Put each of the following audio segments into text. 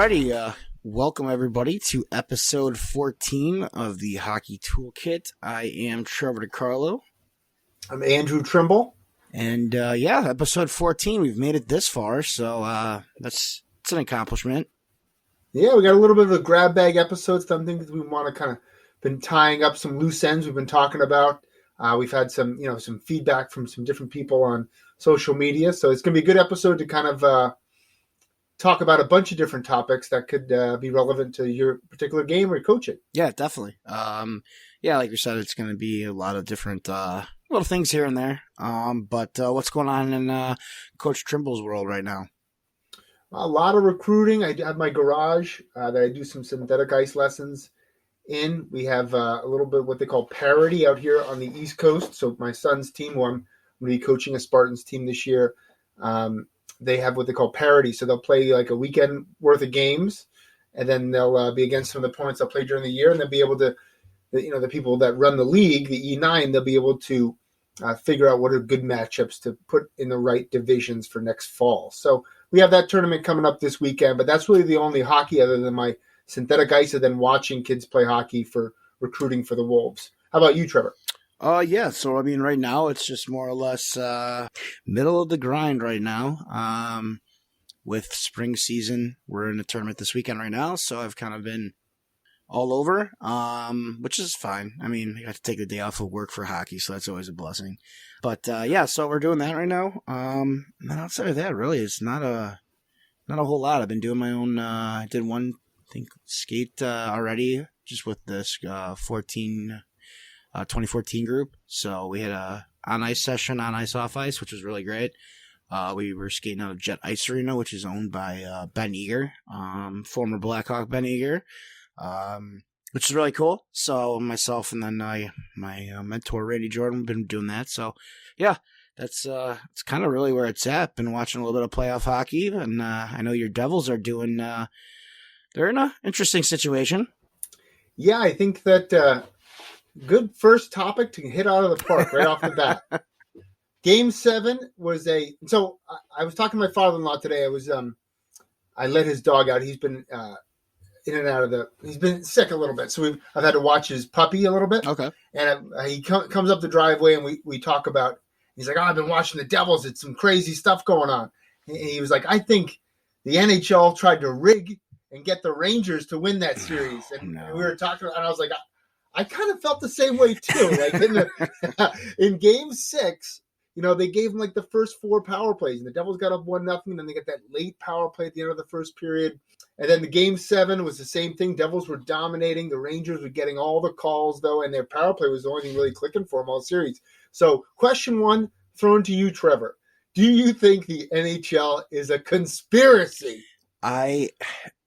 Alrighty, welcome everybody to episode 14 of the Hockey Toolkit. I am Trevor DiCarlo. I'm Andrew Trimble. And episode 14, we've made it this far, so it's an accomplishment. Yeah, we got a little bit of a grab bag episode, something that we want to kind of been tying up some loose ends we've been talking about. We've had some feedback from some different people on social media, so it's going to be a good episode to kind of talk about a bunch of different topics that could be relevant to your particular game or coaching. Yeah, definitely. Like you said, it's going to be a lot of different little things here and there. But what's going on in Coach Trimble's world right now? A lot of recruiting. I have my garage that I do some synthetic ice lessons in. We have a little bit of what they call parity out here on the East Coast. So my son's team, who I'm going to be coaching a Spartans team this year, they have what they call parity. So they'll play like a weekend worth of games, and then they'll be against some of the opponents they'll play during the year, and they'll be able to, the people that run the league, the E9, they'll be able to figure out what are good matchups to put in the right divisions for next fall. So we have that tournament coming up this weekend, but that's really the only hockey other than my synthetic ice and then watching kids play hockey for recruiting for the Wolves. How about you, Trevor? So right now it's just more or less middle of the grind right now. With spring season, we're in a tournament this weekend right now, so I've kind of been all over, which is fine. I mean, I got to take the day off of work for hockey, so that's always a blessing. But so we're doing that right now. And outside of that, really, it's not a whole lot. I've been doing my own. I did one, skate already, just with this 2014 group. So we had a on-ice session, on-ice, off-ice, which was really great. We were skating out of Jet Ice Arena, which is owned by Ben Eager, former Blackhawk Ben Eager, which is really cool. So myself and then my mentor, Randy Jordan, have been doing that. So, yeah, that's it's kind of really where it's at. Been watching a little bit of playoff hockey, and I know your Devils are doing they're in an interesting situation. Yeah, I think that good first topic to hit out of the park right off the bat. Game 7 was I was talking to my father-in-law today. I let his dog out. He's been in and out of he's been sick a little bit. So I've had to watch his puppy a little bit. Okay. And he comes up the driveway and we talk about, he's like, I've been watching the Devils. It's some crazy stuff going on. And he was like, I think the NHL tried to rig and get the Rangers to win that series. And we were talking, and I was like, I kind of felt the same way too. Like in Game 6, they gave them like the first 4 power plays, and the Devils got up 1-0. And then they got that late power play at the end of the first period. And then the Game 7 was the same thing. Devils were dominating. The Rangers were getting all the calls though, and their power play was the only thing really clicking for them all series. So question 1 thrown to you, Trevor. Do you think the NHL is a conspiracy?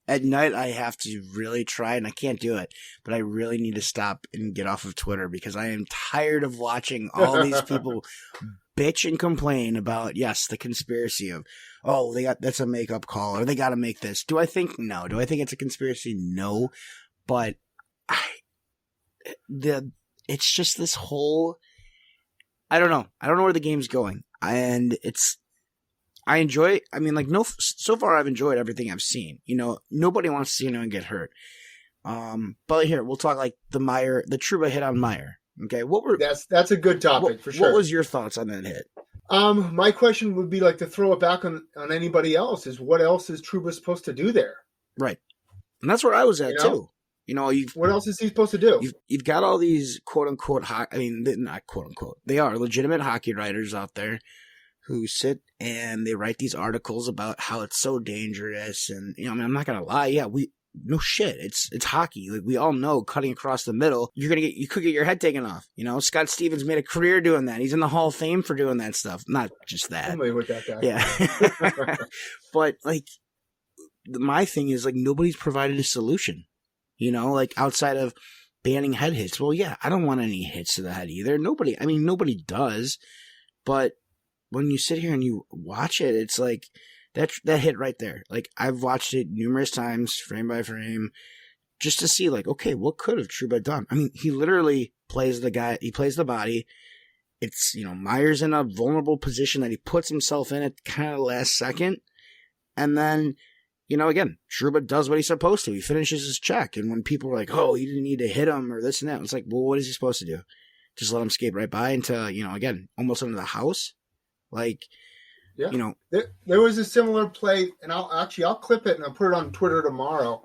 At night, I have to really try, and I can't do it, but I really need to stop and get off of Twitter because I am tired of watching all these people bitch and complain about, yes, the conspiracy of, that's a makeup call, or they got to make this. Do I think? No. Do I think it's a conspiracy? No. But it's just this whole, I don't know. I don't know where the game's going. And I enjoy it. So far I've enjoyed everything I've seen. Nobody wants to see anyone get hurt. But here, we'll talk like the Trouba hit on Meier. Okay. That's a good topic for sure. What was your thoughts on that hit? My question would be like to throw it back on anybody else is what else is Trouba supposed to do there? Right. And that's where I was at too. What else is he supposed to do? You've got all these quote unquote, not quote unquote, they are legitimate hockey writers out there who sit and they write these articles about how it's so dangerous. And, I'm not going to lie. Yeah, no shit. It's hockey. Like, we all know cutting across the middle, you could get your head taken off. Scott Stevens made a career doing that. He's in the Hall of Fame for doing that stuff. Not just that. Somebody with that guy. Yeah. But my thing is nobody's provided a solution, outside of banning head hits. Well, yeah, I don't want any hits to the head either. Nobody does, but when you sit here and you watch it, it's like that hit right there. Like, I've watched it numerous times, frame by frame, just to see okay, what could have Trouba done? He literally plays the guy, he plays the body. It's, Meier's in a vulnerable position that he puts himself in at kind of the last second. And then, again, Trouba does what he's supposed to. He finishes his check. And when people are like, oh, you didn't need to hit him or this and that, it's like, well, what is he supposed to do? Just let him skate right by into, again, almost under the house? Like, yeah. There was a similar play, and I'll clip it and I'll put it on Twitter tomorrow.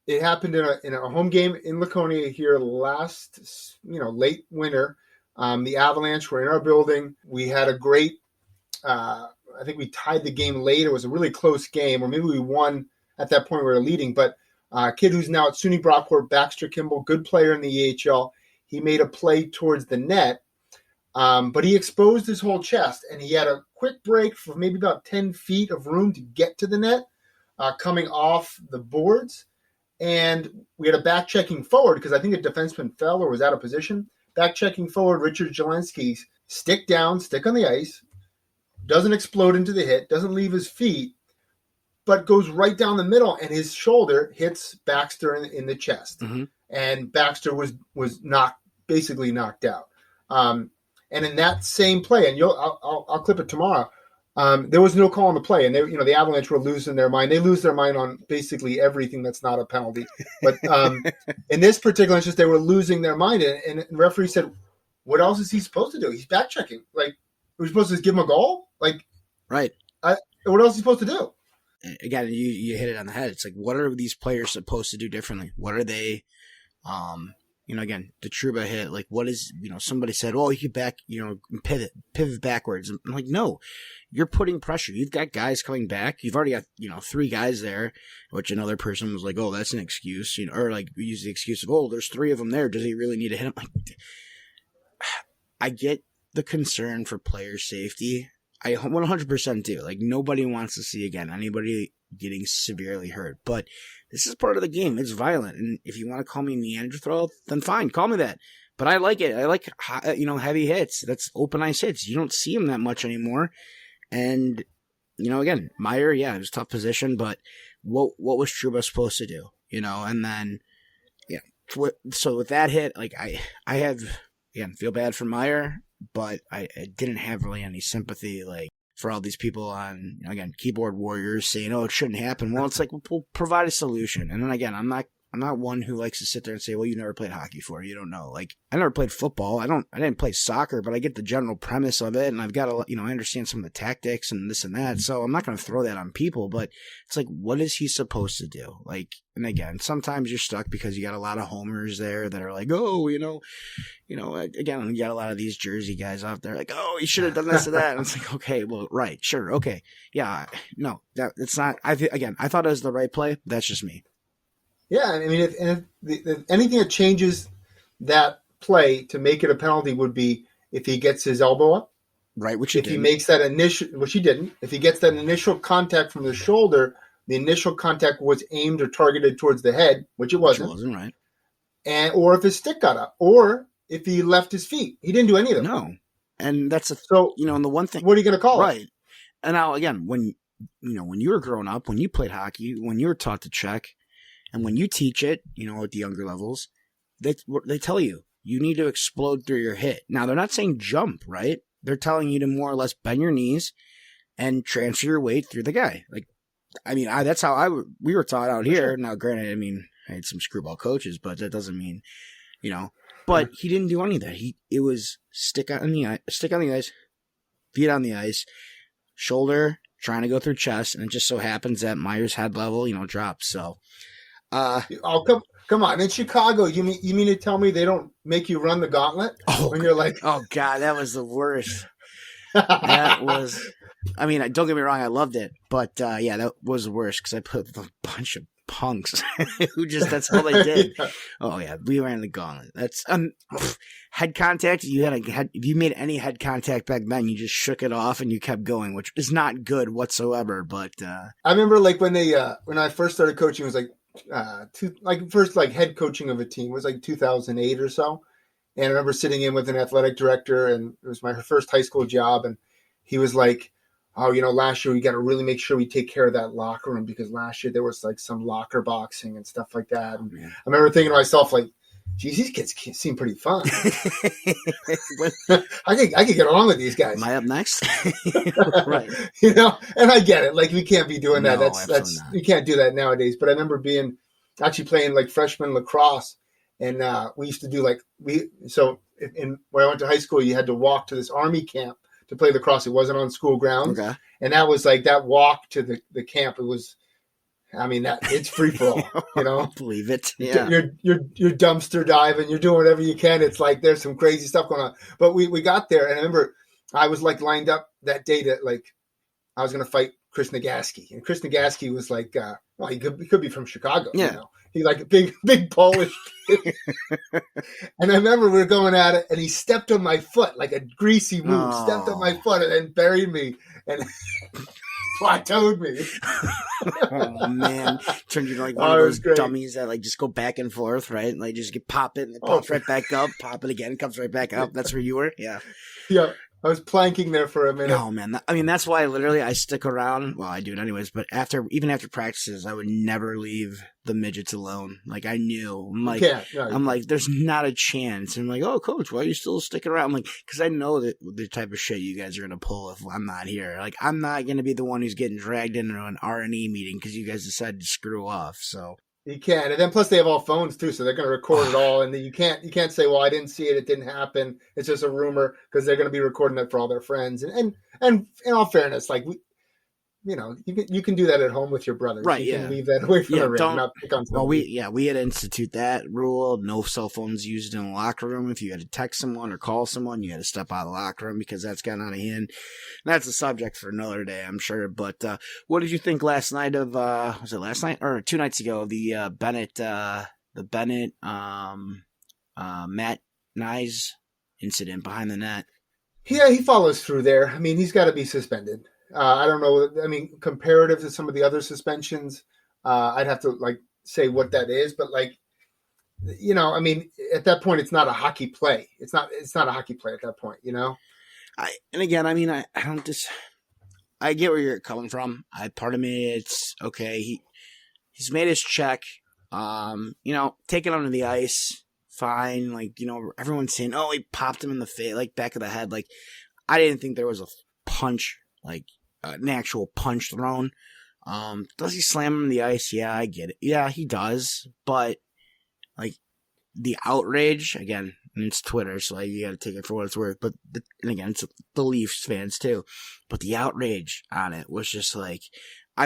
It happened in a home game in Laconia here last, late winter. The Avalanche were in our building. We had a great, I think we tied the game late. It was a really close game, or maybe we won at that point. We were leading, but a kid who's now at SUNY Brockport, Baxter Kimball, good player in the EHL. He made a play towards the net, but he exposed his whole chest, and he had a quick break for maybe about 10 feet of room to get to the net, coming off the boards. And we had a back-checking forward because I think a defenseman fell or was out of position. Back-checking forward, Richard Jelensky, stick down, stick on the ice, doesn't explode into the hit, doesn't leave his feet, but goes right down the middle, and his shoulder hits Baxter in the chest. Mm-hmm. And Baxter was basically knocked out. And in that same play, and I'll clip it tomorrow, there was no call on the play, and the Avalanche were losing their mind. They lose their mind on basically everything that's not a penalty. But in this particular instance, they were losing their mind, and the referee said, "What else is he supposed to do? He's back checking. Like, we're supposed to just give him a goal? Like, right? What else is he supposed to do?" Again, you hit it on the head. It's like, what are these players supposed to do differently? What are they? Again, the Trouba hit, like, what is, somebody said, oh, you could back, pivot backwards. I'm like, no, you're putting pressure. You've got guys coming back. You've already got, 3 guys there, which another person was like, oh, that's an excuse, or like we use the excuse of, oh, there's 3 of them there. Does he really need to hit him? Like, I get the concern for player safety. I 100% do. Like, nobody wants to see, again, anybody getting severely hurt, but this is part of the game. It's violent, and if you want to call me Neanderthal, then fine, call me that. But I like it. I like, heavy hits. That's open ice hits. You don't see them that much anymore. And again, Meier, yeah, it was a tough position, but what was Trouba supposed to do? And then, yeah. So with that hit, like I have, again, feel bad for Meier, but I didn't have really any sympathy, like, for all these people on, again, keyboard warriors saying, oh, it shouldn't happen. Well, it's like, we'll provide a solution. And then again, I'm not one who likes to sit there and say, well, you never played hockey before, you don't know. Like, I never played football. I didn't play soccer, but I get the general premise of it, and I've got I understand some of the tactics and this and that. So I'm not going to throw that on people, but it's like, what is he supposed to do? Like, and again, sometimes you're stuck because you got a lot of homers there that are like, oh, again, you got a lot of these Jersey guys out there like, oh, you should have done this or that. And it's like, okay, well, right, sure, okay, yeah, no, it's not. I thought it was the right play. That's just me. Yeah, I mean, if anything that changes that play to make it a penalty would be if he gets his elbow up, right? Which he makes that initial, which he didn't. If he gets that initial contact from the shoulder, the initial contact was aimed or targeted towards the head, which it wasn't. Which wasn't right. Or if his stick got up, or if he left his feet, he didn't do any of them. No, and that's and the one thing. What are you going to call right? It? And now again, when you were growing up, when you played hockey, when you were taught to check. And when you teach it, at the younger levels, they tell you need to explode through your hit. Now, they're not saying jump, right? They're telling you to more or less bend your knees and transfer your weight through the guy. Like, I mean, that's how we were taught out here. Now, granted, I mean, I had some screwball coaches, but that doesn't mean, But he didn't do any of that. It was stick on the ice, feet on the ice, shoulder trying to go through chest, and it just so happens that Meier's head level, drops. So. Come on! In Chicago, you mean to tell me they don't make you run the gauntlet when you're like, oh god, that was the worst. That was, I mean, don't get me wrong, I loved it, but yeah, that was the worst because I put with a bunch of punks who that's all they did. Yeah. Oh yeah, we ran the gauntlet. That's head contact. If you made any head contact back then, you just shook it off and you kept going, which is not good whatsoever. But I remember like when I first started coaching, it was like. First head coaching of a team was like 2008 or so, and I remember sitting in with an athletic director, and it was my first high school job, and he was like, oh, last year we got to really make sure we take care of that locker room because last year there was like some locker boxing and stuff like that. And I remember thinking to myself, like, geez, these kids seem pretty fun. When- I could get along with these guys. Am I up next? Right. You know, and I get it. Like, we can't be doing that. No, That's absolutely not. you can't do that nowadays. But I remember actually playing like freshman lacrosse, and we used to do like where I went to high school, you had to walk to this army camp to play lacrosse. It wasn't on school grounds, Okay. and that was like that walk to the camp. It was, I mean, it's free for all. You know, I believe it. Yeah. You're dumpster diving. You're doing whatever you can. It's like there's some crazy stuff going on. But we got there, and I remember I was like lined up that day to like I was going to fight Chris Nagaski, and Chris Nagaski was like, well, he could be from Chicago. Yeah. You know? He like a big Polish kid. And I remember we were going at it, and he stepped on my foot like a greasy move. Oh. Stepped on my foot and then buried me and plateaued me. Oh man, turned you into like one Oh, of it those was great. dummies that like just go back and forth, right? And like just get pop it and it pops right back up, pop it again, comes right back up. That's where you were, yeah. Yeah, I was planking there for a minute. Oh man, I mean that's why I stick around. Well, I do it anyways, but even after practices, I would never leave the midgets alone. Like I knew, I'm like, there's not a chance. And I'm like, oh, coach, why are you still sticking around? I'm like, because I know that the type of shit you guys are gonna pull if I'm not here. Like I'm not gonna be the one who's getting dragged into an R&E meeting because you guys decided to screw off. So. You can, and then plus they have all phones too, so they're going to record it all, and then you can't say, well, I didn't see it, it didn't happen, it's just a rumor, because they're going to be recording it for all their friends, and in all fairness, like you can do that at home with your brothers, right? You can leave that away from the ring, not pick on somebody. Well, we had to institute that rule: no cell phones used in the locker room. If you had to text someone or call someone, you had to step out of the locker room because that's gotten out of hand. And that's a subject for another day, I'm sure. But what did you think last night of? Was it last night or 2 nights ago? The Bennett Matt Nyes incident behind the net. Yeah, he follows through there. I mean, he's got to be suspended. I don't know. I mean, comparative to some of the other suspensions, I'd have to like say what that is. But like, you know, I mean, at that point, it's not a hockey play. It's not a hockey play at that point. You know. I don't just. I get where you're coming from. Part of me, it's okay. He's made his check. Taking him to the ice, fine. Like, everyone's saying, oh, he popped him in the face, like back of the head. Like, I didn't think there was a punch, like an actual punch thrown. Does he slam him in the ice? Yeah, I get it. Yeah, he does. But like the outrage again, and it's Twitter, so like, you got to take it for what it's worth. But and again, it's the Leafs fans too. But the outrage on it was just like,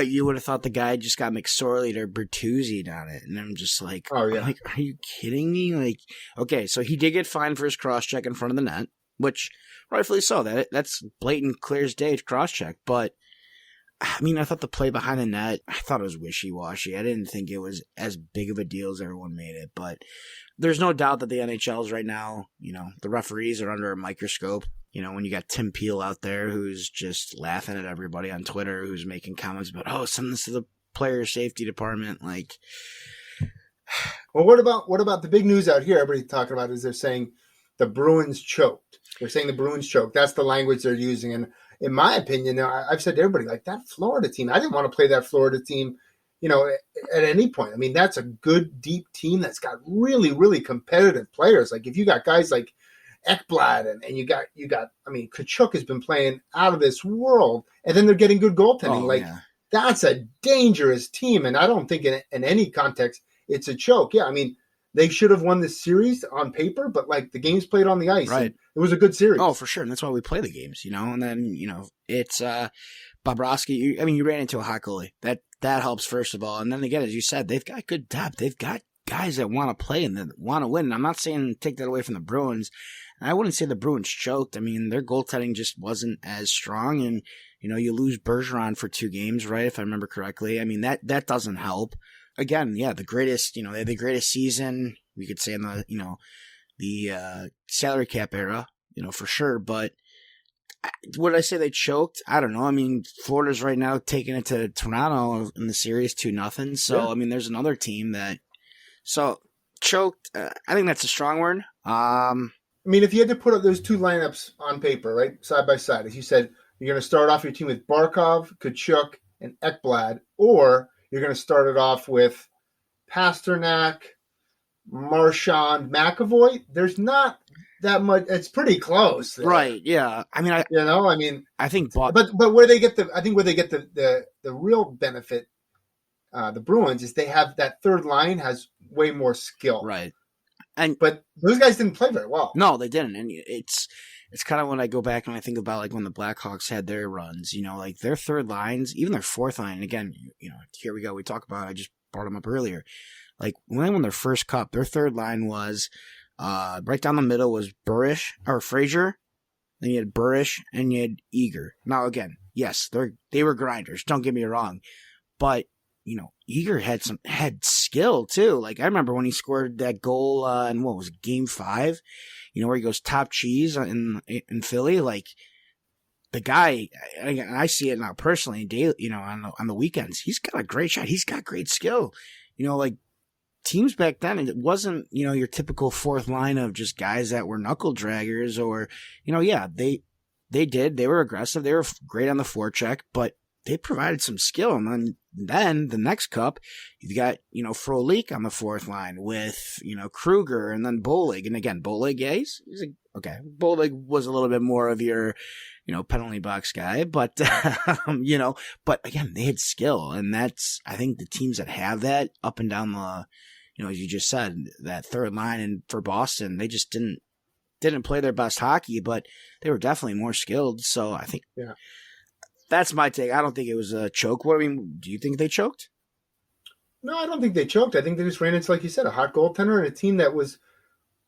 you would have thought the guy just got McSorley'd or Bertuzzi'd on it, and I'm just like, oh yeah, like, are you kidding me? Like, okay, so he did get fined for his cross check in front of the net, which rightfully so. That's blatant, clear as day cross check. But I mean, I thought the play behind the net, I thought it was wishy-washy. I didn't think it was as big of a deal as everyone made it. But there's no doubt that the NHLs right now, the referees are under a microscope. When you got Tim Peel out there who's just laughing at everybody on Twitter, who's making comments about, send this to the player safety department. Like, well, what about the big news out here? Everybody's talking about is they're saying the Bruins choked. They're saying the Bruins choked. That's the language they're using. And in my opinion, I've said to everybody, like, that Florida team, I didn't want to play that Florida team, at any point. I mean, that's a good, deep team that's got really, really competitive players. Like, if you got guys like Ekblad and you got, I mean, Kachuk has been playing out of this world, and then they're getting good goaltending. That's a dangerous team. And I don't think in any context it's a choke. Yeah. I mean, they should have won this series on paper, but like the games played on the ice. Right. It was a good series. Oh, for sure. And that's why we play the games, and then, it's, Bobrovsky. You ran into a hot goalie. That helps, first of all. And then again, as you said, they've got good depth. They've got guys that want to play and that want to win. And I'm not saying take that away from the Bruins. And I wouldn't say the Bruins choked. I mean, their goaltending just wasn't as strong. And, you lose Bergeron for 2 games, right? If I remember correctly. I mean, that doesn't help. Again, yeah, the greatest, they had the greatest season, we could say in the, the salary cap era, for sure. But would I say they choked? I don't know. I mean, Florida's right now taking it to Toronto in the series 2-0. So, yeah. I mean, there's another team that, choked. I think that's a strong word. I mean, if you had to put up those 2 lineups on paper, right, side by side, as you said, you're going to start off your team with Barkov, Kachuk, and Ekblad, or you're going to start it off with Pasternak, Marchand, McAvoy, there's not that much. It's pretty close, there. Right? Yeah. I mean, I think, but where they get the real benefit, the Bruins, is they have that third line has way more skill, right. But those guys didn't play very well. No, they didn't, and it's kind of when I go back and I think about like when the Blackhawks had their runs, like their third lines, even their fourth line. And again, here we go. We talk about. I just brought them up earlier. Like when they won their first cup, their third line was right down the middle was Burish or Frazier. Then you had Burish and you had Eager. Now again, yes, they were grinders. Don't get me wrong, but Eager had skill too. Like I remember when he scored that goal in what was it, Game 5, where he goes top cheese in Philly. Like the guy, I see it now personally, daily, on the weekends. He's got a great shot. He's got great skill. Like teams back then, it wasn't your typical fourth line of just guys that were knuckle draggers or they were aggressive. They were great on the forecheck, but they provided some skill. And then the next cup, you've got, Frolik on the fourth line with, Kruger and then Bolig. And again, Bolig, yeah, okay. Bolig was a little bit more of your, penalty box guy, but, but again, they had skill. And that's, I think the teams that have that up and down the, as you just said, that third line and for Boston, they just didn't play their best hockey, but they were definitely more skilled. So I think, yeah. That's my take. I don't think it was a choke. Do you think they choked? No, I don't think they choked. I think they just ran into, like you said, a hot goaltender and a team that was,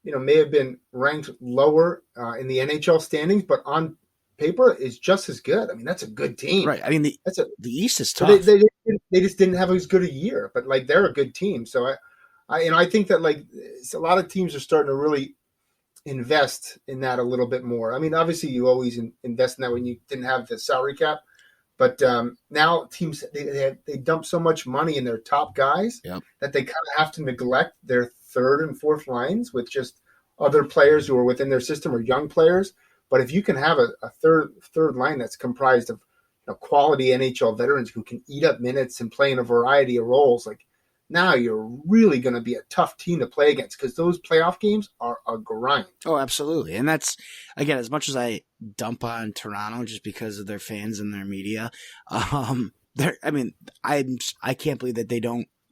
may have been ranked lower in the NHL standings, but on paper is just as good. I mean, that's a good team. Right. I mean, the East is tough. They just didn't have as good a year, but like they're a good team. So I think that like a lot of teams are starting to really invest in that a little bit more. I mean, obviously you always invest in that when you didn't have the salary cap. But now teams, they dump so much money in their top guys that they kind of have to neglect their third and fourth lines with just other players who are within their system or young players. But if you can have a third line that's comprised of quality NHL veterans who can eat up minutes and play in a variety of roles, like now you're really going to be a tough team to play against because those playoff games are a grind. Oh, absolutely. And that's, again, as much as I dump on Toronto just because of their fans and their media, I can't believe that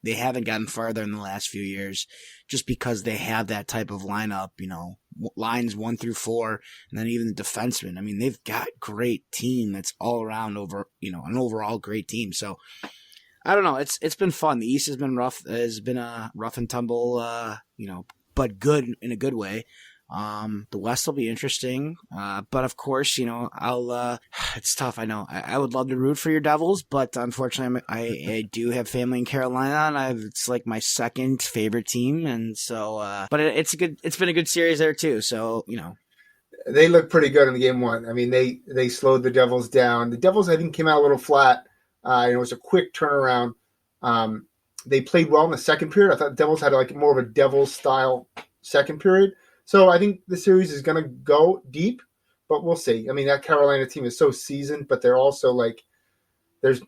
they haven't gotten farther in the last few years just because they have that type of lineup, lines 1 through 4, and then even the defensemen. I mean, they've got great team that's all around an overall great team. So, I don't know. It's been fun. The East has been rough. Has been a rough and tumble, but good in a good way. The West will be interesting, but of course, I'll. It's tough. I know. I would love to root for your Devils, but unfortunately, I do have family in Carolina, and it's like my second favorite team, and so. But it's been a good series there too. So they look pretty good in the game one. I mean, they slowed the Devils down. The Devils, I think, came out a little flat. It was a quick turnaround. They played well in the second period. I thought the Devils had like more of a Devils style second period. So I think the series is going to go deep, but we'll see. I mean, that Carolina team is so seasoned, but they're also like there's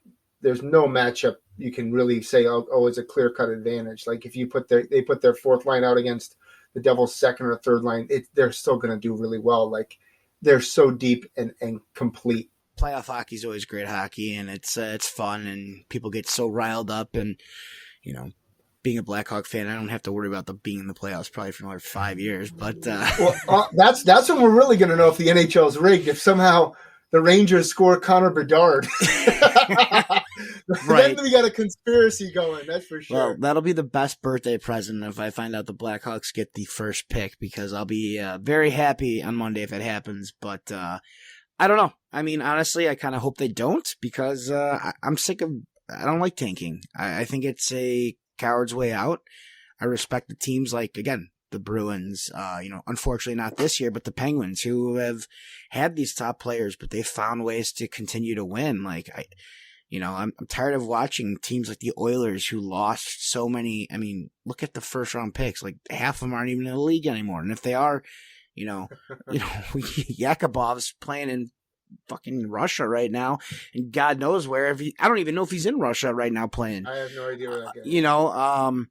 no matchup you can really say, oh, it's a clear cut advantage. Like if they put their fourth line out against the Devils' second or third line, they're still going to do really well. Like they're so deep and complete. Playoff hockey is always great hockey, and it's fun, and people get so riled up. And being a Blackhawk fan, I don't have to worry about being in the playoffs probably for another 5 years. But that's when we're really going to know if the NHL is rigged. If somehow the Rangers score Connor Bedard, right. Then we got a conspiracy going. That's for sure. Well, that'll be the best birthday present if I find out the Blackhawks get the first pick, because I'll be very happy on Monday if it happens. But I don't know. I mean, honestly, I kind of hope they don't, because I'm sick of. I don't like tanking. I think it's a coward's way out. I respect the teams like, again, the Bruins, unfortunately not this year, but the Penguins, who have had these top players, but they've found ways to continue to win. Like, I'm tired of watching teams like the Oilers, who lost so many. I mean, look at the first round picks. Like, half of them aren't even in the league anymore. And if they are, Yakubov's playing in fucking Russia right now, and God knows where. I don't even know if he's in Russia right now playing. I have no idea where that goes.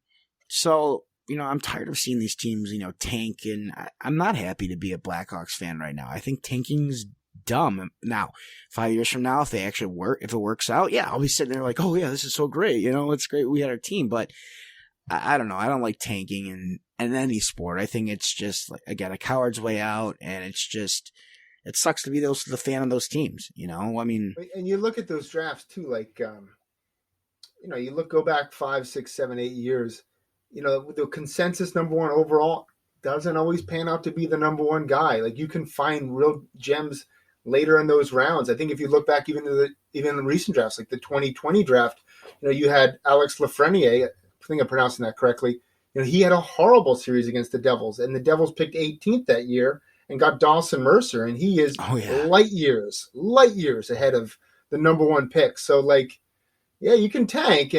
So I'm tired of seeing these teams, tank, and I'm not happy to be a Blackhawks fan right now. I think tanking's dumb. Now, 5 years from now, if it works out, yeah, I'll be sitting there like, oh yeah, this is so great. It's great we had our team, but I don't know. I don't like tanking in any sport. I think it's just, like, again, a coward's way out, and it's just, it sucks to be the fan of those teams, I mean. And you look at those drafts too, like, go back 5, 6, 7, 8 years, the consensus number one overall doesn't always pan out to be the number one guy. Like, you can find real gems later in those rounds. I think if you look back even in recent drafts, like the 2020 draft, you had Alex Lafreniere, I think I'm pronouncing that correctly. He had a horrible series against the Devils, and the Devils picked 18th that year and got Dawson Mercer, and he is light years ahead of the number one pick. So, like, yeah, you can tank,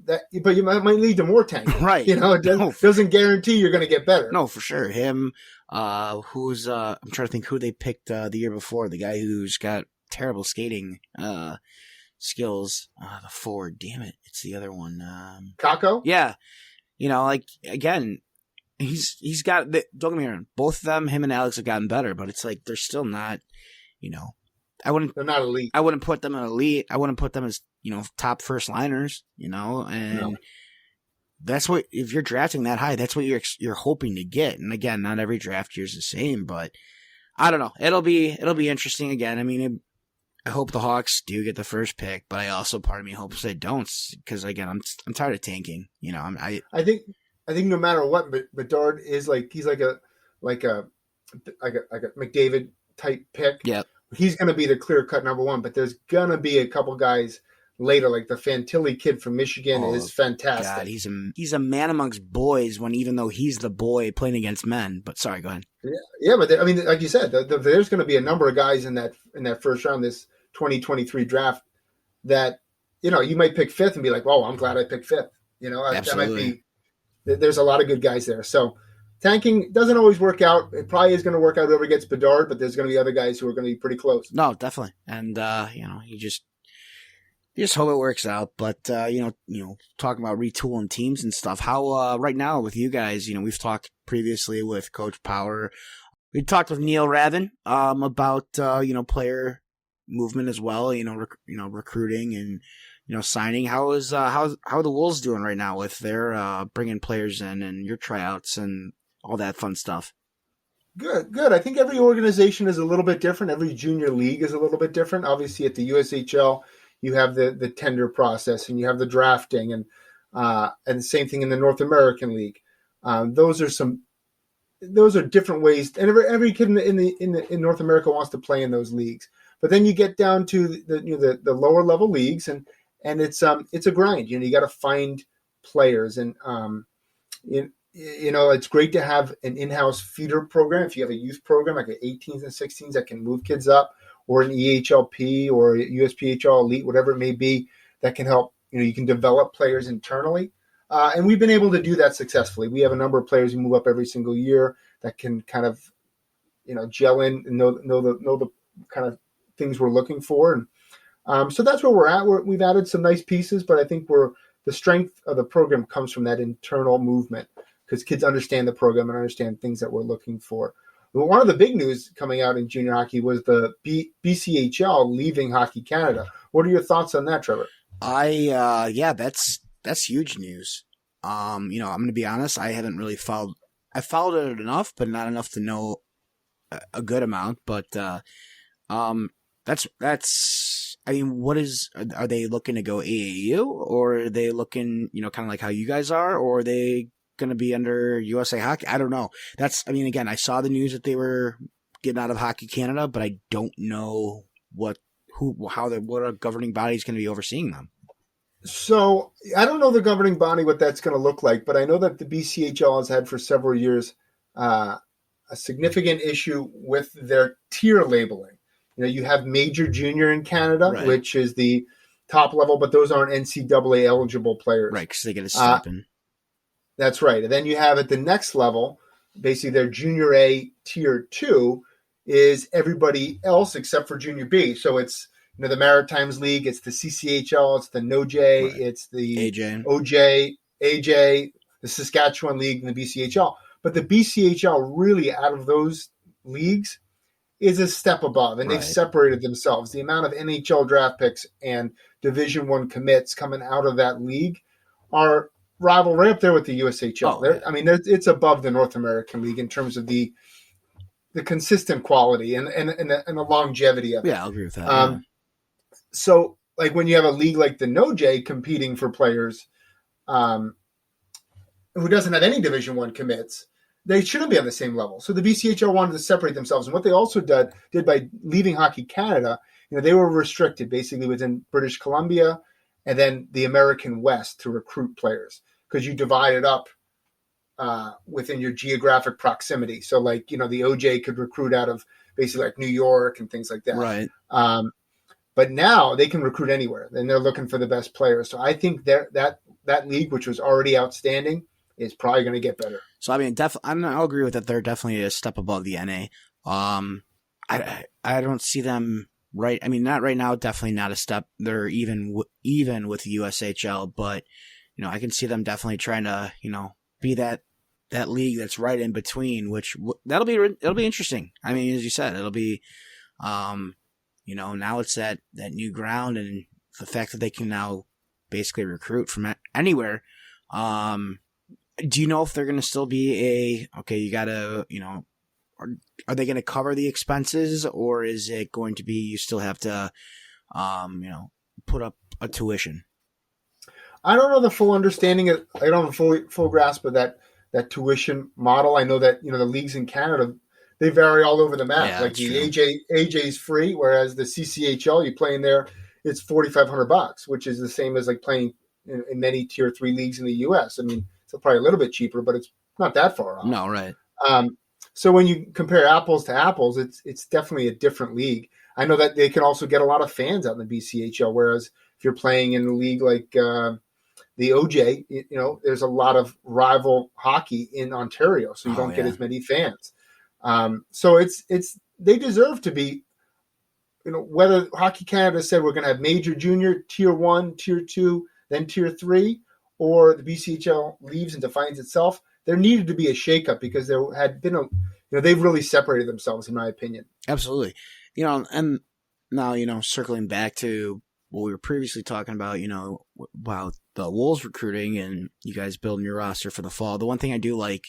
but you might lead to more tanking. Right. It doesn't guarantee you're going to get better. No, for sure. Him, I'm trying to think who they picked the year before, the guy who's got terrible skating skills. The forward, damn it, it's the other one. Kako? Yeah. Like, again, he's got, don't get me wrong, both of them, him and Alex, have gotten better, but it's like they're still not, they're not elite. I wouldn't put them in elite. I wouldn't put them as, top first liners, and no. That's what, if you're drafting that high, that's what you're hoping to get. And again, not every draft year is the same, but I don't know. It'll be interesting again. I mean, I hope the Hawks do get the first pick, but I also, part of me hopes they don't, because again, I'm tired of tanking. I think no matter what, Bedard is he's like a McDavid type pick. Yep. He's going to be the clear cut number one, but there's going to be a couple guys later, like the Fantilli kid from Michigan is fantastic. God, he's a man amongst boys, even though he's the boy playing against men. But sorry, go ahead. Yeah, but like you said, there's going to be a number of guys in that first round, this 2023 draft, that you might pick fifth and be like, "Oh, I'm glad I picked fifth." Absolutely. That might be. There's a lot of good guys there. So tanking doesn't always work out. It probably is going to work out whoever gets Bedard, but there's going to be other guys who are going to be pretty close. No, definitely, and you just hope it works out. But talking about retooling teams and stuff, how right now with you guys, we've talked previously with Coach Power. We talked with Neil Ravin about player movement as well. Recruiting and signing. How are the Wolves doing right now with their bringing players in and your tryouts and all that fun stuff? Good. I think every organization is a little bit different. Every junior league is a little bit different. Obviously, at the USHL, you have the tender process and you have the drafting, and the same thing in the North American League. Those are different ways, and every kid in North America wants to play in those leagues. But then you get down to the lower level leagues, and it's a grind. You got to find players, and it's great to have an in-house feeder program. If you have a youth program like an 18s and 16s that can move kids up, or an EHLP or USPHL Elite, whatever it may be, that can help. You can develop players internally, and we've been able to do that successfully. We have a number of players who move up every single year that can kind of, gel in and know the kind of things we're looking for, and so that's where we're at. We've added some nice pieces, but I think the strength of the program comes from that internal movement, because kids understand the program and understand things that we're looking for. One of the big news coming out in junior hockey was the BCHL leaving Hockey Canada. What are your thoughts on that, Trevor? That's huge news. I'm going to be honest. I haven't really followed. I followed it enough, but not enough to know a good amount. But that's. I mean, are they looking to go AAU, or are they looking, kind of like how you guys are, or are they going to be under USA Hockey? I don't know. Again, I saw the news that they were getting out of Hockey Canada, but I don't know what a governing body is going to be overseeing them. So I don't know the governing body, what that's going to look like, but I know that the BCHL has had for several years a significant issue with their tier labeling. You have major junior in Canada, right, which is the top level, but those aren't NCAA eligible players. Right, because they get a stipend. That's right. And then you have at the next level, basically their junior A tier 2 is everybody else except for junior B. So it's the Maritimes League, it's the CCHL, it's the NOJ, right, it's the AJ. OJ, AJ, the Saskatchewan League and the BCHL. But the BCHL really, out of those leagues, is a step above, and they've separated themselves. The amount of NHL draft picks and Division I commits coming out of that league are rival right up there with the USHL. I mean, it's above the North American League in terms of the consistent quality and the longevity of it. Yeah, I'll agree with that. So, like when you have a league like the NOJ competing for players who doesn't have any Division I commits, they shouldn't be on the same level. So the BCHL wanted to separate themselves. And what they also did by leaving Hockey Canada, they were restricted basically within British Columbia and then the American West to recruit players because you divide it up within your geographic proximity. So like, the OJ could recruit out of basically like New York and things like that. Right. But now they can recruit anywhere and they're looking for the best players. So I think that league, which was already outstanding, is probably going to get better. So, I mean, I'll agree with that. They're definitely a step above the NA. I don't see them right. I mean, not right now, definitely not a step. They're even with the USHL, but, I can see them definitely trying to, be that league that's right in between, which it'll be interesting. I mean, as you said, it'll be, now it's that new ground and the fact that they can now basically recruit from anywhere. Do you know if they're going to still be you got to, are they going to cover the expenses or is it going to be you still have to, put up a tuition? I don't know the full understanding. I don't have a full grasp of that tuition model. I know that, the leagues in Canada, they vary all over the map. Yeah, like the AJ's free, whereas the CCHL, you play in there, it's $4,500, which is the same as like playing in many tier 3 leagues in the US. I mean, it's probably a little bit cheaper, but it's not that far off. No, right. So when you compare apples to apples, it's definitely a different league. I know that they can also get a lot of fans out in the BCHL, whereas if you're playing in a league like the OJ, there's a lot of rival hockey in Ontario, so you don't get as many fans. So they deserve to be, whether Hockey Canada said we're going to have major, junior, tier 1, tier 2, then tier 3, or the BCHL leaves and defines itself, there needed to be a shakeup because there had been they've really separated themselves, in my opinion. Absolutely. And now, circling back to what we were previously talking about, about the Wolves recruiting and you guys building your roster for the fall. The one thing I do like,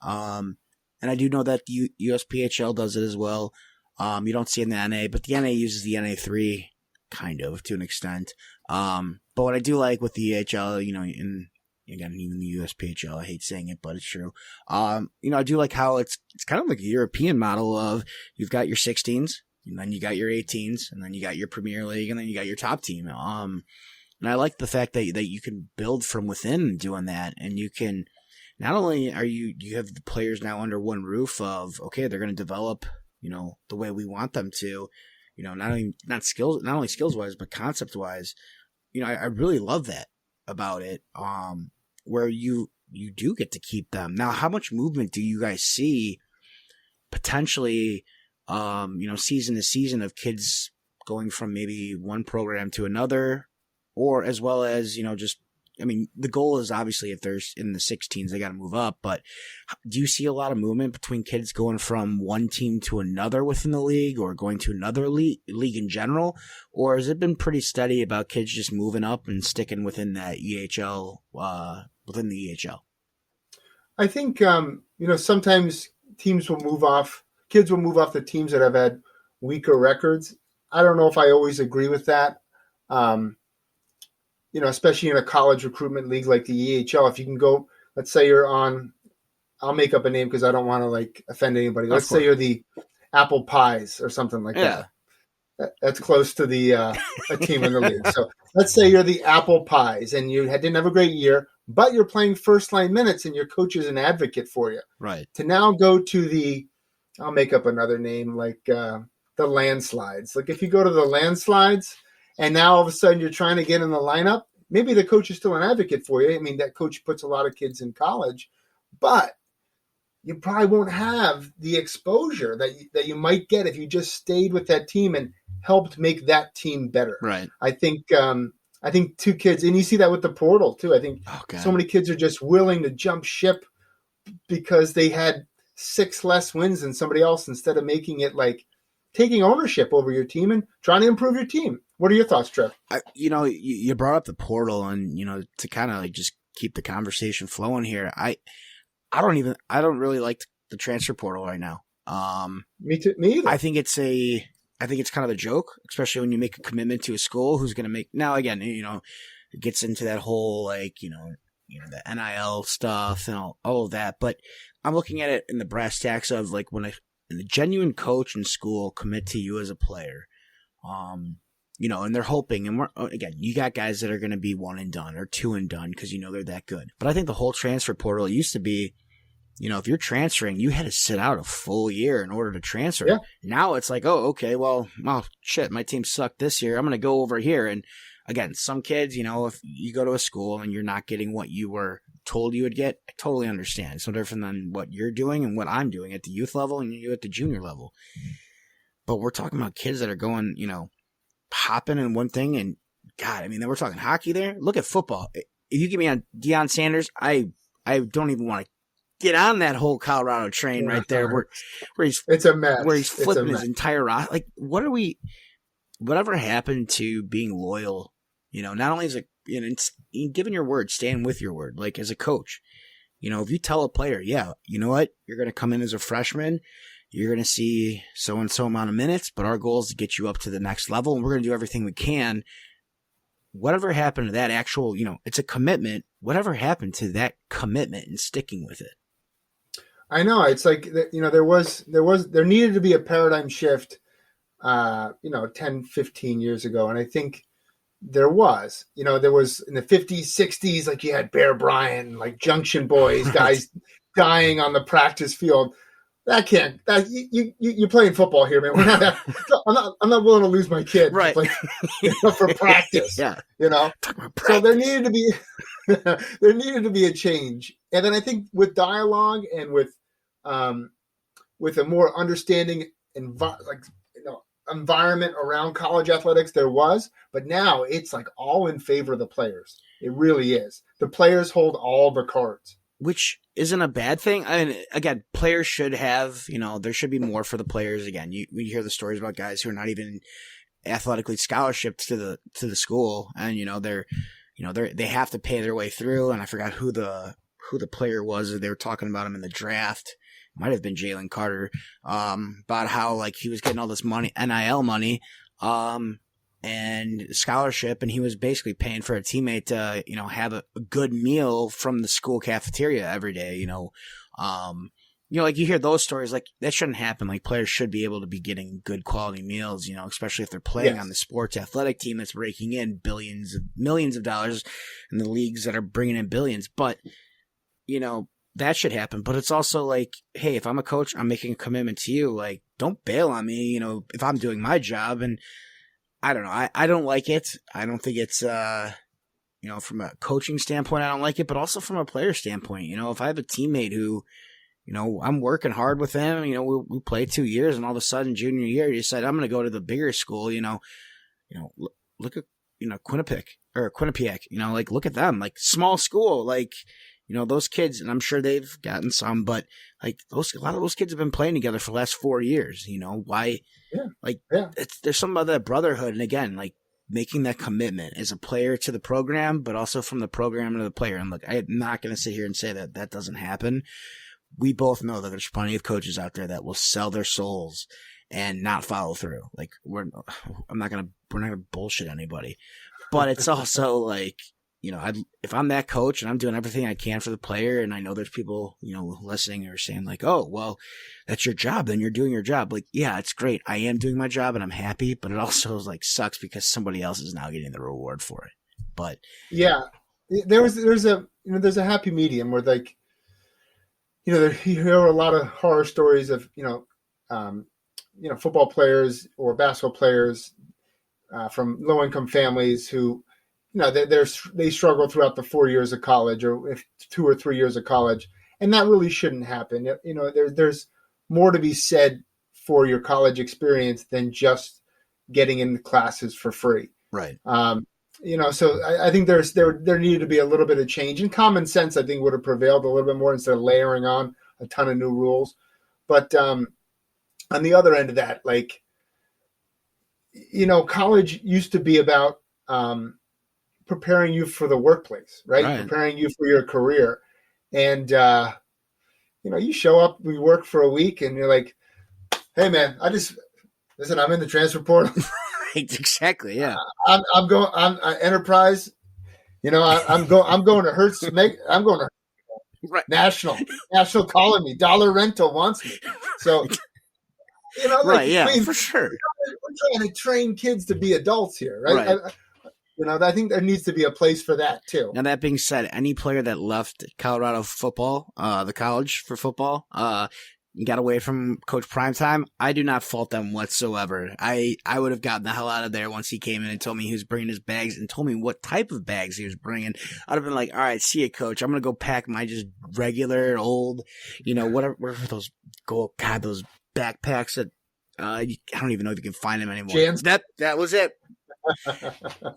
and I do know that the USPHL does it as well. You don't see it in the NA, but the NA uses the NA3 kind of to an extent. But what I do like with the EHL, and again, even the USPHL, I hate saying it, but it's true. I do like how it's kind of like a European model of you've got your 16s, and then you got your 18s, and then you got your Premier League, and then you got your top team. And I like the fact that you can build from within doing that, and you can not only are you have the players now under one roof of they're going to develop the way we want them to, not only skills wise but concept wise. I really love that about it. Where you do get to keep them. Now, how much movement do you guys see potentially, season to season of kids going from maybe one program to another, or as well as, the goal is obviously if there's in the 16s, they got to move up, but do you see a lot of movement between kids going from one team to another within the league or going to another league in general? Or has it been pretty steady about kids just moving up and sticking within that EHL, within the EHL? I think, sometimes kids will move off the teams that have had weaker records. I don't know if I always agree with that. Especially in a college recruitment league like the EHL, if you can go, let's say you're on, I'll make up a name because I don't want to offend anybody. Let's say you're the Apple Pies or something like that. That's close to the a team in the league. So let's say you're the Apple Pies and you didn't have a great year, but you're playing first line minutes and your coach is an advocate for you. Right. To now go to I'll make up another name like the Landslides. Like if you go to the Landslides and now all of a sudden you're trying to get in the lineup, maybe the coach is still an advocate for you. I mean, that coach puts a lot of kids in college, but you probably won't have the exposure that you might get if you just stayed with that team and helped make that team better. Right. I think I think 2 kids, and you see that with the portal too. I think Oh so god. many kids are just willing to jump ship because they had 6 less wins than somebody else instead of making it like taking ownership over your team and trying to improve your team. What are your thoughts, Trev? You brought up the portal, and to kind of like just keep the conversation flowing here. I don't really like the transfer portal right now. Me too. Me either. I think it's kind of a joke, especially when you make a commitment to a school who's going to make. Now again, it gets into that whole like the NIL stuff and all of that. But I'm looking at it in the brass tacks of like when a genuine coach in school commit to you as a player, and they're hoping, and you got guys that are going to be 1 and done or 2 and done because they're that good. But I think the whole transfer portal used to be, if you're transferring, you had to sit out a full year in order to transfer. Yeah. Now it's like, oh, okay, well, shit, my team sucked this year. I'm going to go over here. And again, some kids, if you go to a school and you're not getting what you were told you would get, I totally understand. It's no different than what you're doing and what I'm doing at the youth level and you at the junior level. But we're talking about kids that are going, popping in one thing. And God, then we're talking hockey there. Look at football. If you get me on Deion Sanders, I don't even want to get on that whole Colorado train right there where he's it's a mess. Where he's flipping his entire roster. Like, whatever happened to being loyal, not only is it, giving your word, staying with your word, like as a coach, if you tell a player, yeah, you know what, you're going to come in as a freshman, you're going to see so-and-so amount of minutes, but our goal is to get you up to the next level and we're going to do everything we can. Whatever happened to that actual, it's a commitment. Whatever happened to that commitment and sticking with it? I know it's like, there needed to be a paradigm shift, 10, 15 years ago. And I think there was in the 50s, 60s, like you had Bear Bryant, like Junction Boys, Right. guys dying on the practice field. You're playing football here, man. I'm not willing to lose my kid, right? For practice, yeah. So there needed to be a change, and then I think with dialogue and with a more understanding environment around college athletics, there was, but now it's like all in favor of the players. It really is. The players hold all the cards. Which isn't a bad thing. Again, players should have, there should be more for the players. Again, we hear the stories about guys who are not even athletically scholarshiped to the school, and they have to pay their way through. And I forgot who the player was. They were talking about him in the draft. It might have been Jalen Carter. About how like he was getting all this money, NIL money, and scholarship, and he was basically paying for a teammate to, have a good meal from the school cafeteria every day, like you hear those stories, like that shouldn't happen. Like players should be able to be getting good quality meals, especially if they're playing on the sports athletic team that's raking in millions of dollars in the leagues that are bringing in billions. But, that should happen. But it's also like, hey, if I'm a coach, I'm making a commitment to you. Like, don't bail on me, if I'm doing my job. And I don't know. I don't like it. I don't think it's, from a coaching standpoint, I don't like it, but also from a player standpoint. If I have a teammate who, I'm working hard with him, we played 2 years and all of a sudden junior year, you decide I'm going to go to the bigger school, look at, Quinnipiac, like look at them, like small school, like, those kids, and I'm sure they've gotten some, but like a lot of those kids have been playing together for the last 4 years. Why? Yeah. There's something about that brotherhood, and again, like making that commitment as a player to the program, but also from the program to the player. And look, I'm not going to sit here and say that doesn't happen. We both know that there's plenty of coaches out there that will sell their souls and not follow through. Like we're not going to bullshit anybody, but it's also like, if I'm that coach and I'm doing everything I can for the player, and I know there's people, listening or saying like, oh, well, that's your job, then you're doing your job. Like, yeah, it's great. I am doing my job and I'm happy, but it also like sucks because somebody else is now getting the reward for it. But yeah, there's a happy medium where like, you hear a lot of horror stories of, football players or basketball players from low income families who, they struggle throughout the 4 years of college, or if 2 or 3 years of college, and that really shouldn't happen. There's more to be said for your college experience than just getting into classes for free. right. So I think there needed to be a little bit of change, and common sense I think would have prevailed a little bit more instead of layering on a ton of new rules. But on the other end of that, like, college used to be about preparing you for the workplace, right? Preparing you for your career. And, you show up, we work for a week, and you're like, hey, man, listen, I'm in the transfer portal. Exactly, yeah. I'm Enterprise. I'm going to Hertz. I'm going to right. National calling me. Dollar Rental wants me. So, right, yeah, for sure. We're trying to train kids to be adults here, right? I think there needs to be a place for that too. Now, that being said, any player that left Colorado football, the college for football, got away from Coach Primetime, I do not fault them whatsoever. I would have gotten the hell out of there once he came in and told me he was bringing his bags and told me what type of bags he was bringing. I'd have been like, all right, see you, Coach. I'm going to go pack my just regular old, whatever those those backpacks that I don't even know if you can find them anymore. Jans? That was it.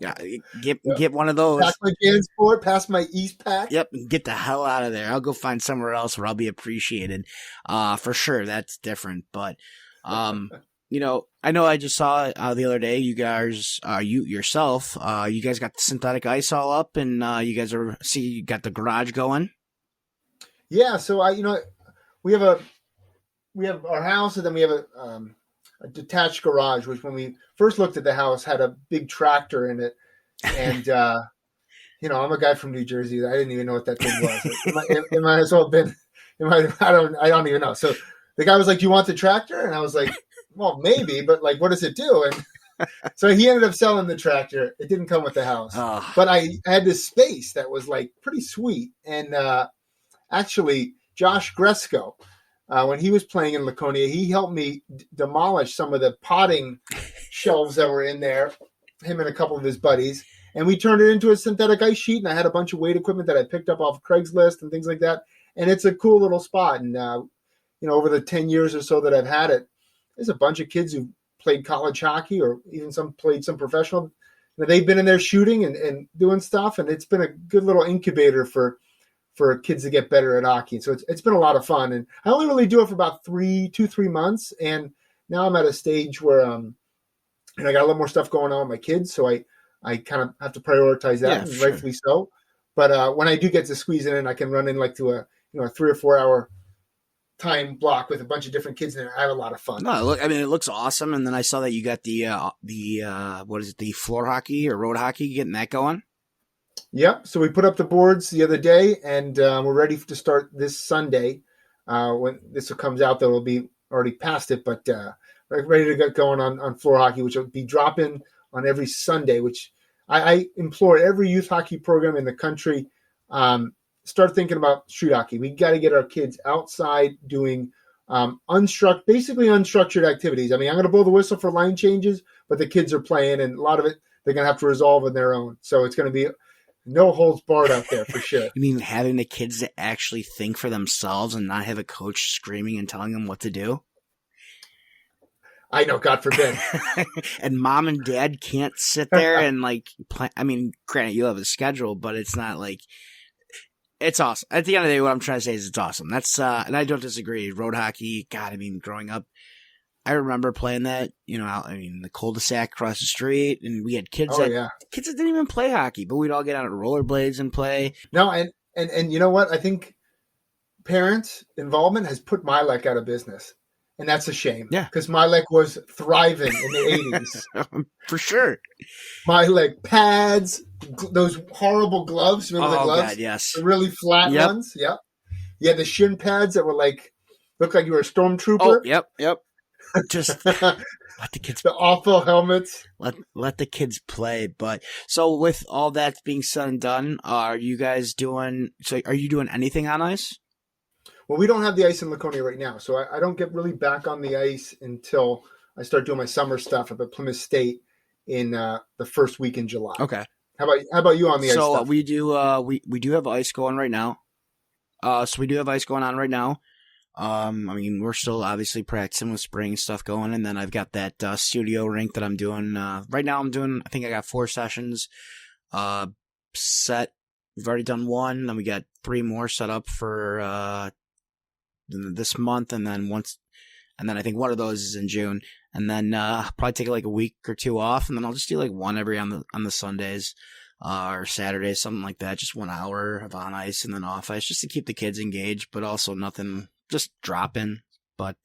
Yeah, get one of those. Pass my JanSport, pass my East Pack. Yep, get the hell out of there. I'll go find somewhere else where I'll be appreciated. For sure, that's different. But, I know I just saw the other day, you guys, you yourself, you guys got the synthetic ice all up, and you guys you got the garage going. Yeah, so we have our house, and then we have a detached garage, which when we first looked at the house had a big tractor in it. And, I'm a guy from New Jersey. I didn't even know what that thing was. It might as well have been, I don't even know. So the guy was like, do you want the tractor? And I was like, well, maybe, but like, what does it do? And so he ended up selling the tractor. It didn't come with the house, but I had this space that was like pretty sweet. And, actually Josh Gresco, when he was playing in Laconia, he helped me demolish some of the potting shelves that were in there, him and a couple of his buddies. And we turned it into a synthetic ice sheet, and I had a bunch of weight equipment that I picked up off of Craigslist and things like that. And it's a cool little spot. And, over the 10 years or so that I've had it, there's a bunch of kids who played college hockey or even some played some professional. They've been in there shooting and doing stuff, and it's been a good little incubator for kids to get better at hockey. So it's been a lot of fun. And I only really do it for about 3 months. And now I'm at a stage where, and I got a little more stuff going on with my kids. So I kind of have to prioritize that, and rightfully so. But when I do get to squeeze it in, I can run in like to a 3 or 4 hour time block with a bunch of different kids, and I have a lot of fun. No, it looks awesome. And then I saw that you got the floor hockey or road hockey, getting that going. Yep. So we put up the boards the other day, and we're ready to start this Sunday. When this comes out, that will be already past it, but ready to get going on floor hockey, which will be dropping on every Sunday, which I implore every youth hockey program in the country, start thinking about street hockey. We got to get our kids outside doing basically unstructured activities. I mean, I'm going to blow the whistle for line changes, but the kids are playing, and a lot of it they're going to have to resolve on their own. So it's going to be no holds barred out there for sure. You mean having the kids to actually think for themselves and not have a coach screaming and telling them what to do? I know, God forbid. And mom and dad can't sit there and plan. I mean, granted, you have a schedule, but it's not like it's awesome. At the end of the day, what I'm trying to say is it's awesome. That's and I don't disagree. Road hockey, God, I mean, growing up, I remember playing that, the cul-de-sac across the street, and we had kids kids that didn't even play hockey, but we'd all get out on rollerblades and play. No, and you know what? I think parents' involvement has put Milek out of business, and that's a shame. Yeah, because Milek was thriving in the 80s. For sure. Milek pads, those horrible gloves. Remember the gloves? God, yes. The really flat ones. Yep. You had the shin pads that were looked like you were a stormtrooper. Oh, yep. Just let the kids. The awful helmets. Let the kids play. But so with all that being said and done, are you doing anything on ice? Well, we don't have the ice in Laconia right now, so I don't get really back on the ice until I start doing my summer stuff up at Plymouth State in the first week in July. Okay. How about you on the ice? So we do we do have ice going right now. So we do have ice going on right now. I mean, we're still obviously practicing with spring stuff going, and then I've got that studio rink that I'm doing right now. I think I got 4 sessions set. We've already done one, then we got 3 more set up for this month, and then I think one of those is in June, and then probably take like a week or 2 off, and then I'll just do like one every on the Sundays or Saturdays, something like that. Just 1 hour of on ice and then off ice, just to keep the kids engaged, but also nothing, just dropping. But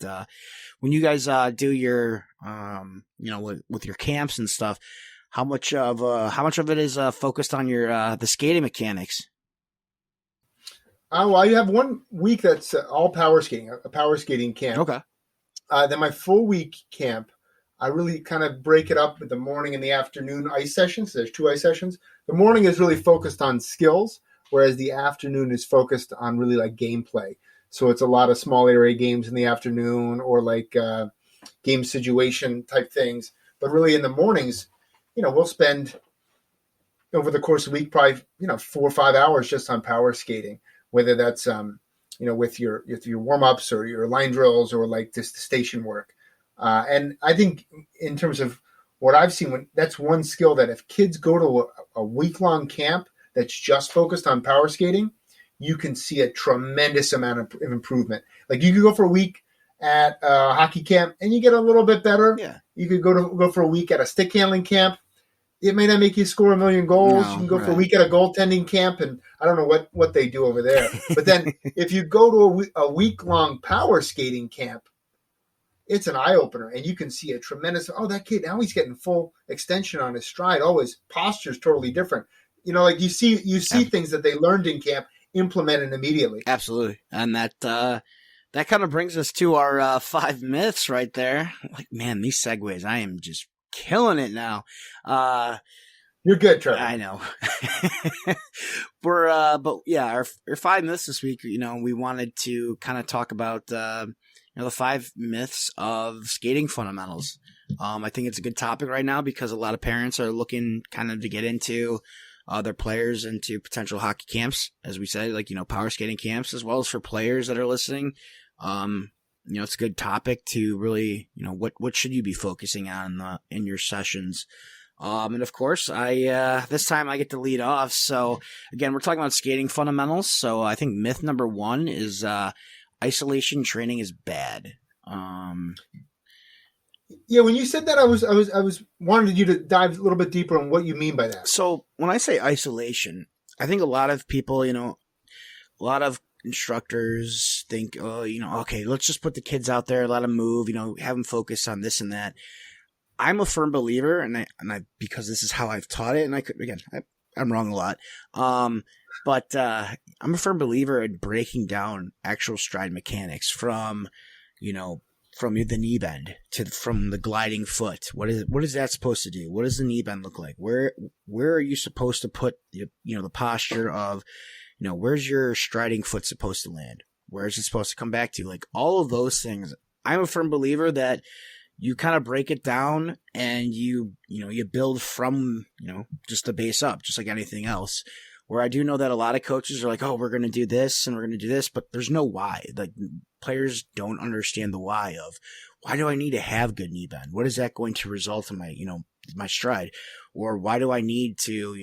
when you guys do your with your camps and stuff, how much of it is focused on your the skating mechanics? Well, you have 1 week that's all power skating, a power skating camp. Okay. Then my full week camp, I really kind of break it up with the morning and the afternoon ice sessions. There's 2 ice sessions. The morning is really focused on skills, whereas the afternoon is focused on really like gameplay. So it's a lot of small area games in the afternoon, or like game situation type things. But really in the mornings, we'll spend over the course of the week probably 4 or 5 hours just on power skating, whether that's with your warm-ups or your line drills or like just the station work. And I think in terms of what I've seen, that's one skill that if kids go to a week-long camp that's just focused on power skating, you can see a tremendous amount of improvement. Like you could go for a week at a hockey camp and you get a little bit better. Yeah. You could go for a week at a stick handling camp. It may not make you score 1 million goals. No, you can go for a week at a goaltending camp, and I don't know what they do over there. But then if you go to a week-long power skating camp, it's an eye-opener, and you can see a tremendous, that kid, now he's getting full extension on his stride. Oh, his posture's totally different. Like you see things that they learned in camp implemented immediately. Absolutely. And that kind of brings us to our 5 myths right there. Like, man, these segues, I am just killing it now. You're good, Trevor. I know. But yeah, our 5 myths this week, we wanted to kind of talk about, the 5 myths of skating fundamentals. I think it's a good topic right now because a lot of parents are looking kind of to get into their players into potential hockey camps, as we say, like, power skating camps, as well as for players that are listening. It's a good topic to really, what should you be focusing on in your sessions? And of course, this time I get to lead off. So again, we're talking about skating fundamentals. So I think myth number 1 is isolation training is bad. Yeah, when you said that, I was wanted you to dive a little bit deeper on what you mean by that. So when I say isolation, I think a lot of people, a lot of instructors think, okay, let's just put the kids out there, let them move, have them focus on this and that. I'm a firm believer, and I because this is how I've taught it, and I'm wrong a lot. But I'm a firm believer in breaking down actual stride mechanics from the knee bend from the gliding foot. What is that supposed to do? What does the knee bend look like? Where are you supposed to put the posture of, where's your striding foot supposed to land? Where is it supposed to come back to? Like all of those things. I'm a firm believer that you kind of break it down and you build from, just the base up, just like anything else. Where I do know that a lot of coaches are like, oh, we're going to do this and we're going to do this, but there's no why. Like players don't understand the why of why do I need to have good knee bend? What is that going to result in my, my stride? Or why do I need to,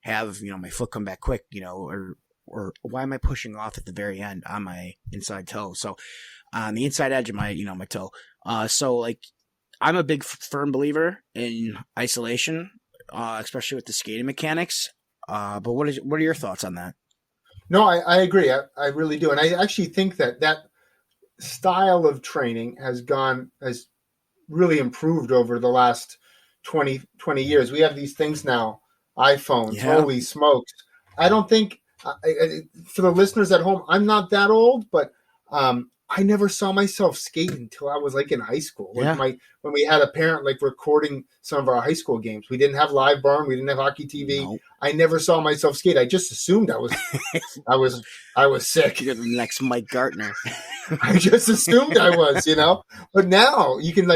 have, my foot come back quick, or why am I pushing off at the very end on my inside toe? So on the inside edge of my, my toe. So like I'm a big firm believer in isolation, especially with the skating mechanics. But what are your thoughts on that? No, I agree. I really do. And I actually think that style of training has really improved over the last 20 years. We have these things now, iPhones, Yeah. Holy smokes. I don't think, for the listeners at home, I'm not that old, but I never saw myself skating until I was like in high school. Yeah. When we had a parent like recording some of our high school games. We didn't have Live Barn. We didn't have Hockey TV. No. I never saw myself skate. I just assumed I was sick. You're the next Mike Gartner. I just assumed I was, But now you can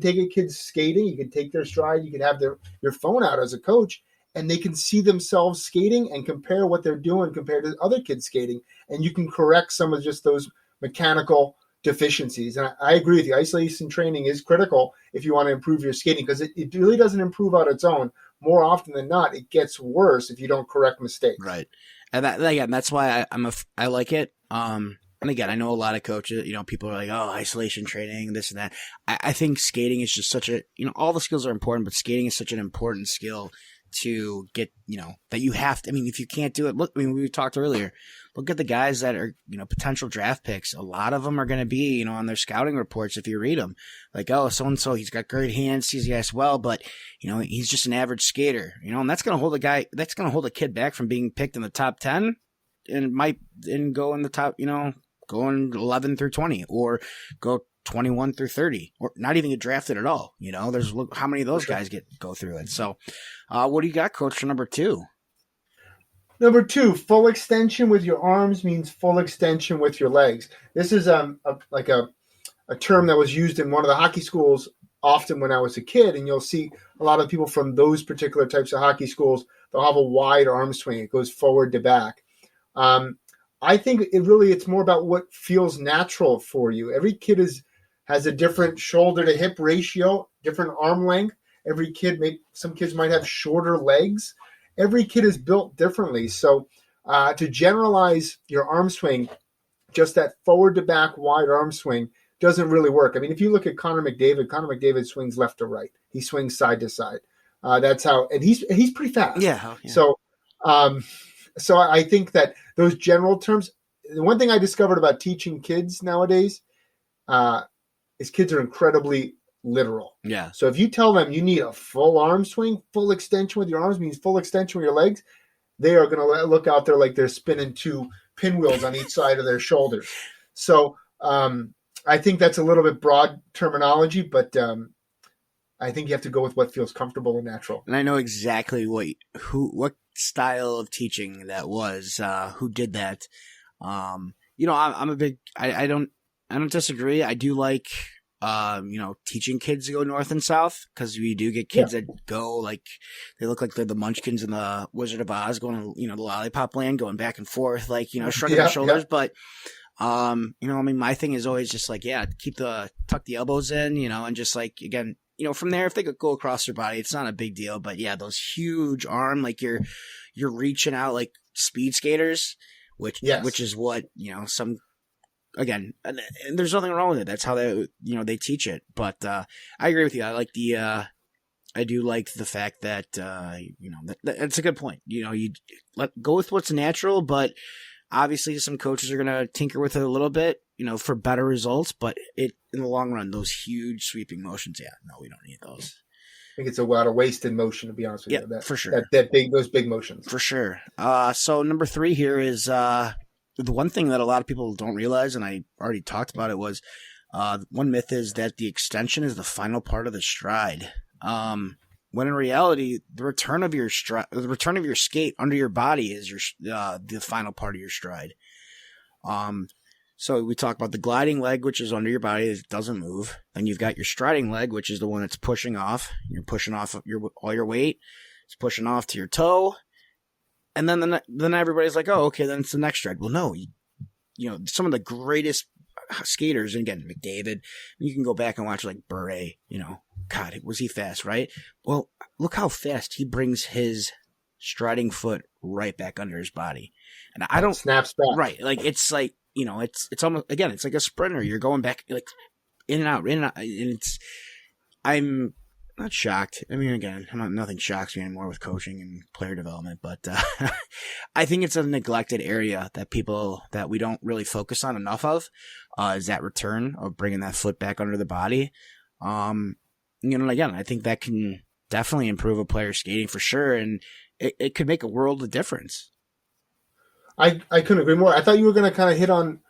take a kid skating. You can take their stride. You can have your phone out as a coach, and they can see themselves skating and compare what they're doing compared to other kids skating. And you can correct some of just those mechanical deficiencies. And I agree with you. Isolation training is critical if you want to improve your skating, because it really doesn't improve on its own. more often than not, it gets worse if you don't correct mistakes. Right. And that's why I like it. And again, I know a lot of coaches, people are like, oh, isolation training, this and that. I think skating is just such a, all the skills are important, but skating is such an important skill to get, that you have to, if you can't do it, look, we talked earlier, look at the guys that are, potential draft picks. A lot of them are going to be, on their scouting reports, if you read them, like, oh, so-and-so, he's got great hands, sees guys well, but, he's just an average skater, and that's going to hold a kid back from being picked in the top 10 and go in the top, going 11 through 20 or go 21 through 30 or not even get drafted at all. There's how many of those guys go through it. So what do you got, Coach, for number 2? Number 2, full extension with your arms means full extension with your legs. This is a term that was used in one of the hockey schools often when I was a kid, and you'll see a lot of people from those particular types of hockey schools, they'll have a wide arm swing. It goes forward to back. I think it's more about what feels natural for you. Every kid has a different shoulder to hip ratio, different arm length. Every kid, some kids might have shorter legs. Every kid is built differently. So to generalize your arm swing, just that forward to back wide arm swing doesn't really work. If you look at Connor McDavid swings left to right. He swings side to side. That's how, and he's pretty fast. Yeah. So I think that those general terms, the one thing I discovered about teaching kids nowadays is kids are incredibly literal. Yeah. So if you tell them you need a full arm swing, full extension with your arms means full extension with your legs, they are going to look out there like they're spinning 2 pinwheels on each side of their shoulders. So I think that's a little bit broad terminology, but I think you have to go with what feels comfortable and natural. And I know exactly what style of teaching that was, who did that. I'm a big, I don't disagree. I do like, teaching kids to go north and south, because we do get kids that go, like, they look like they're the Munchkins in the Wizard of Oz going to, the Lollipop Land, going back and forth, like, shrugging their shoulders. But, my thing is always just like, tuck the elbows in, and just like, again, from there, if they could go across their body, it's not a big deal. But yeah, those huge arm, like you're reaching out like speed skaters, which is what, some, again, and there's nothing wrong with it. That's how they teach it. But I agree with you. I like I do like the fact that, that's a good point. You go with what's natural, but obviously some coaches are going to tinker with it a little bit, for better results, but in the long run, those huge sweeping motions, we don't need those. I think it's a lot of wasted motion, to be honest with you. Yeah, for sure. Those big motions. For sure. So number 3 here is, the one thing that a lot of people don't realize, and I already talked about it, was, one myth is that the extension is the final part of the stride. When in reality, the return of your skate under your body is the final part of your stride. So we talk about the gliding leg, which is under your body, it doesn't move. Then you've got your striding leg, which is the one that's pushing off. You're pushing off all your weight. It's pushing off to your toe. And then everybody's like, oh, okay, then it's the next stride. Well, no, some of the greatest skaters, and again, McDavid, you can go back and watch like Bure, God, was he fast, right? Well, look how fast he brings his striding foot right back under his body. And I don't snaps back. Right. Like, it's like, it's almost, again, it's like a sprinter. You're going back like in and out. And I'm not shocked. Again, nothing shocks me anymore with coaching and player development, but I think it's a neglected area that we don't really focus on enough of, is that return of bringing that foot back under the body. Again, I think that can definitely improve a player's skating for sure, and it could make a world of difference. I couldn't agree more. I thought you were going to kind of hit on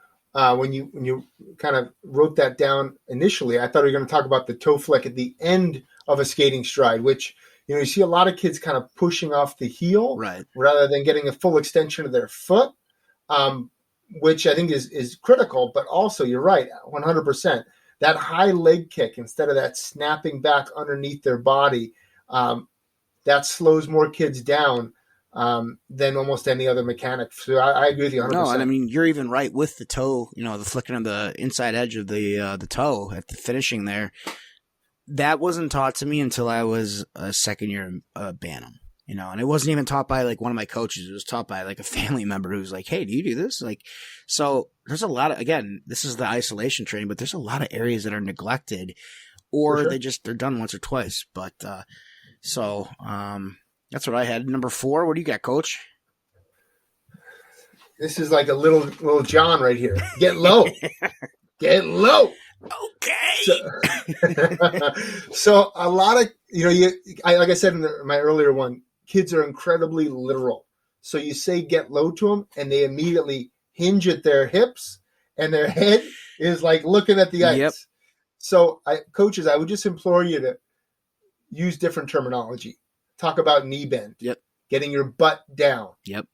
when you kind of wrote that down initially. I thought you were going to talk about the toe flick at the end of a skating stride, which you see a lot of kids kind of pushing off the heel, right, rather than getting a full extension of their foot, which I think is critical. But also, you're right, 100%. That high leg kick instead of that snapping back underneath their body, that slows more kids down than almost any other mechanic. So I agree with you 100%. No, and you're even right with the toe, the flicking of the inside edge of the toe at the finishing there. that wasn't taught to me until I was a second year Bantam, and it wasn't even taught by like one of my coaches. It was taught by like a family member who was like, "Hey, do you do this?" Like, so there's a lot of, again, this is the isolation training, but there's a lot of areas that are neglected, or sure. they're done once or twice. But so that's what I had. Number 4, what do you got, Coach? This is like a little John right here. Get low. Get low. Okay. So a lot of, like I said in my earlier one, kids are incredibly literal. So you say get low to them, and they immediately hinge at their hips, and their head is like looking at the ice. Yep. So coaches, I would just implore you to use different terminology. Talk about knee bend. Yep. Getting your butt down. Yep.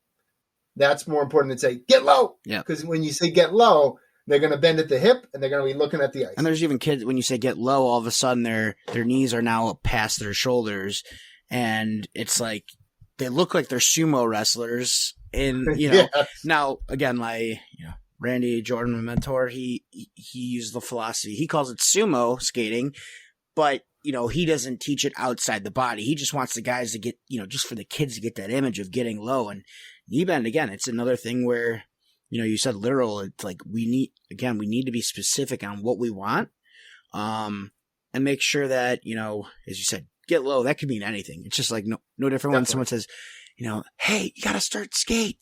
That's more important than say get low. Yeah. Because when you say get low, they're going to bend at the hip, and they're going to be looking at the ice. And there's even kids, when you say get low, all of a sudden their knees are now past their shoulders, and it's like they look like they're sumo wrestlers. And Yes. Now again, my Randy Jordan, my mentor, he used the philosophy. He calls it sumo skating, but he doesn't teach it outside the body. He just wants the guys to get, just for the kids to get that image of getting low. And knee bend, again, it's another thing where, you said literal. It's like we need to be specific on what we want, and make sure that, as you said, get low. That could mean anything. It's just like no different when someone says, hey, you got to start skate.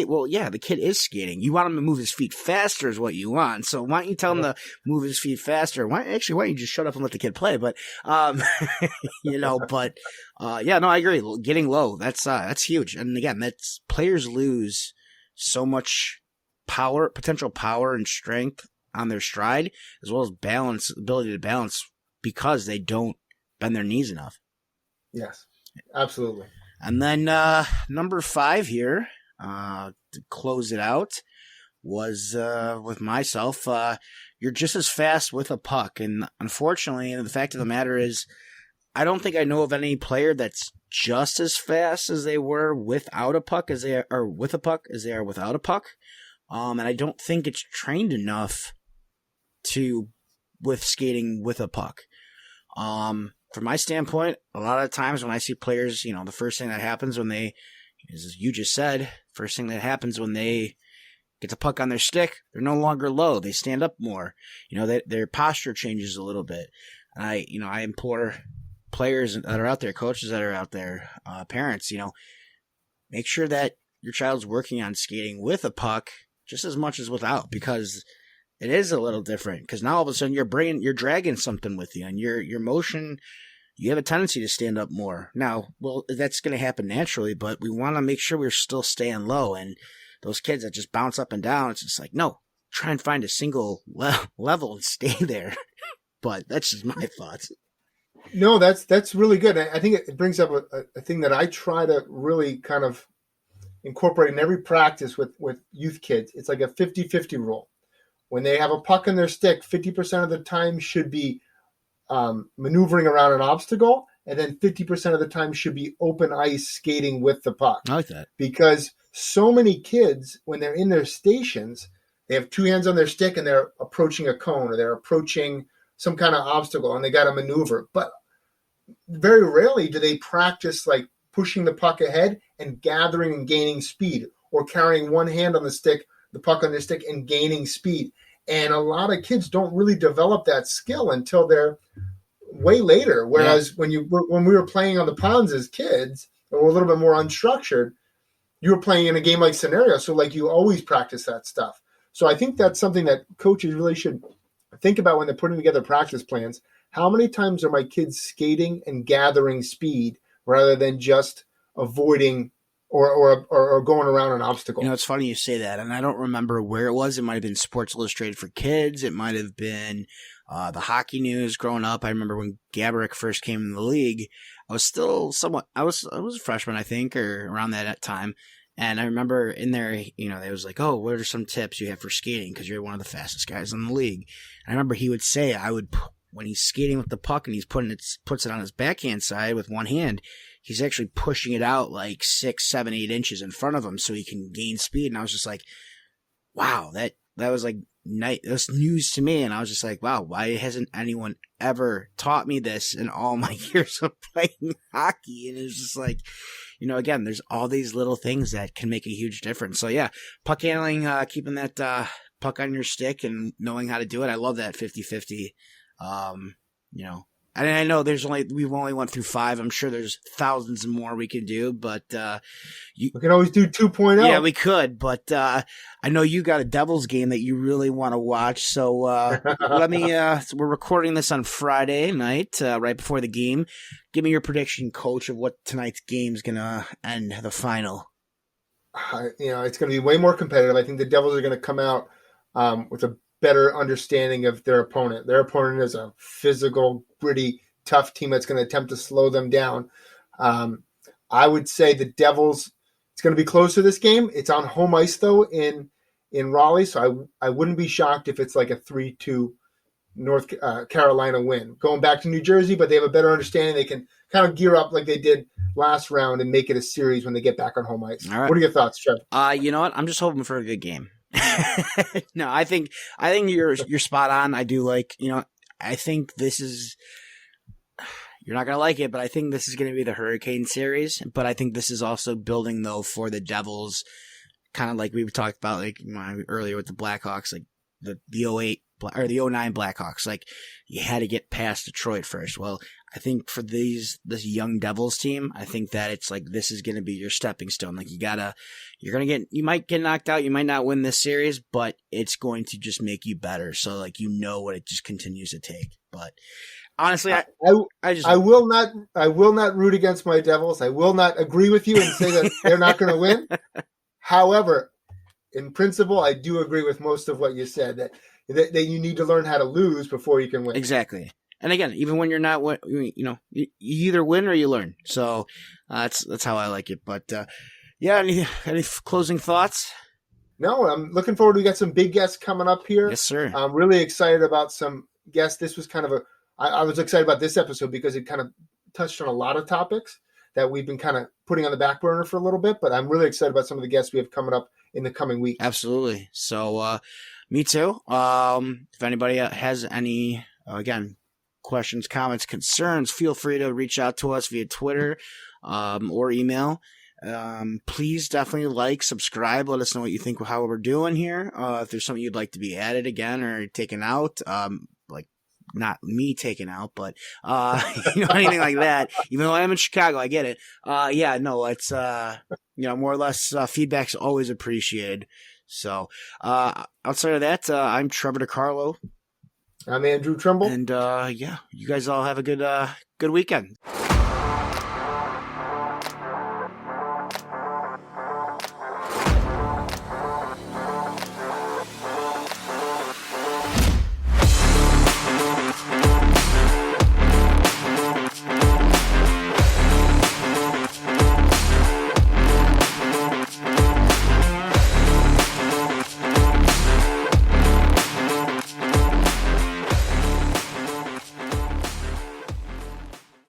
Well, yeah, the kid is skating. You want him to move his feet faster is what you want. So why don't you tell him to move his feet faster? Why don't you just shut up and let the kid play? But, I agree. Getting low, that's huge. And again, that's players lose so much potential power and strength on their stride, as well as ability to balance, because they don't bend their knees enough. Yes, absolutely. And then number 5 here, to close it out, was with myself. You're just as fast with a puck. And unfortunately, the fact of the matter is, I don't think I know of any player that's just as fast as they were without a puck as they are with a puck as they are without a puck. And I don't think it's trained enough with skating with a puck. From my standpoint, a lot of times when I see players, the first thing that happens when they, as you just said, when they get the puck on their stick, they're no longer low. They stand up more. Their posture changes a little bit. And I implore players that are out there, coaches that are out there, parents, make sure that your child's working on skating with a puck just as much as without, because it is a little different. Because now all of a sudden you're dragging something with you, and your motion, you have a tendency to stand up more. Now, well, that's going to happen naturally, but we want to make sure we're still staying low. And those kids that just bounce up and down, it's just like, no, try and find a single level and stay there. But that's just my thoughts. No, that's really good. I think it brings up a thing that I try to really kind of incorporate in every practice with youth kids. It's like a 50-50 rule. When they have a puck in their stick, 50% of the time should be maneuvering around an obstacle, and then 50% of the time should be open ice skating with the puck. I like that. Because so many kids, when they're in their stations, they have 2 hands on their stick and they're approaching a cone, or they're approaching some kind of obstacle, and they got to maneuver. But very rarely do they practice like pushing the puck ahead and gathering and gaining speed, or carrying one hand on the puck on their stick, and gaining speed. And a lot of kids don't really develop that skill until they're way later. Whereas when we were playing on the ponds as kids, and we're a little bit more unstructured, you were playing in a game-like scenario. So like you always practice that stuff. So I think that's something that coaches really should think about when they're putting together practice plans. How many times are my kids skating and gathering speed rather than just avoiding or going around an obstacle? It's funny you say that, and I don't remember where it was. It might have been Sports Illustrated for Kids. It might have been the Hockey News growing up. I remember when Gaborik first came in the league, I was still I was a freshman, I think, or around that time. And I remember in there, they was like, oh, what are some tips you have for skating? Because you're one of the fastest guys in the league. And I remember he would say, when he's skating with the puck and he's puts it on his backhand side with one hand, he's actually pushing it out like 6, 7, 8 inches in front of him so he can gain speed. And I was just like, wow, that was like night. It was news to me, and I was just like, wow, why hasn't anyone ever taught me this in all my years of playing hockey? And it was just like, again, there's all these little things that can make a huge difference. So yeah, puck handling, keeping that puck on your stick and knowing how to do it. I love that 50-50. And I know we've only went through 5. I'm sure there's thousands more we could do, but we can always do 2.0. Yeah, we could, but I know you got a Devils game that you really want to watch. So let me. We're recording this on Friday night, right before the game. Give me your prediction, Coach, of what tonight's game is gonna end the final. It's going to be way more competitive. I think the Devils are going to come out with a better understanding of their opponent. Their opponent is a physical, gritty, tough team that's going to attempt to slow them down. I would say the Devils, it's going to be close to this game. It's on home ice, though, in Raleigh, so I wouldn't be shocked if it's like a 3-2 North Carolina win. Going back to New Jersey, but they have a better understanding. They can kind of gear up like they did last round and make it a series when they get back on home ice. All right. What are your thoughts, Trev? You know what? I'm just hoping for a good game. No, I think you're spot on. I do I think this is, you're not going to like it, but I think this is going to be the Hurricane series. But I think this is also building, though, for the Devils, kind of like we talked about earlier with the Blackhawks, like the 08 or the 09 Blackhawks. Like, you had to get past Detroit first. Well, I think for this young Devils team, I think that it's like this is going to be your stepping stone. Like, you might get knocked out, you might not win this series, but it's going to just make you better. So what it just continues to take. But honestly, I will not root against my Devils. I will not agree with you and say that they're not going to win. However, in principle, I do agree with most of what you said, that you need to learn how to lose before you can win. Exactly. And again, even when you're not, you either win or you learn. So that's how I like it. But yeah, any closing thoughts? No, I'm looking forward. We got some big guests coming up here. Yes, sir. I'm really excited about some guests. This was kind of I was excited about this episode because it kind of touched on a lot of topics that we've been kind of putting on the back burner for a little bit. But I'm really excited about some of the guests we have coming up in the coming weeks. Absolutely. So me too. If anybody has any, again, questions, comments, concerns, feel free to reach out to us via Twitter or email. Please definitely subscribe. Let us know what you think of how we're doing here. If there's something you'd like to be added again or taken out, not me taken out, but anything like that. Even though I am in Chicago, I get it. It's more or less feedback's always appreciated. So outside of that, I'm Trevor DiCarlo. I'm Andrew Trimble. And you guys all have a good weekend.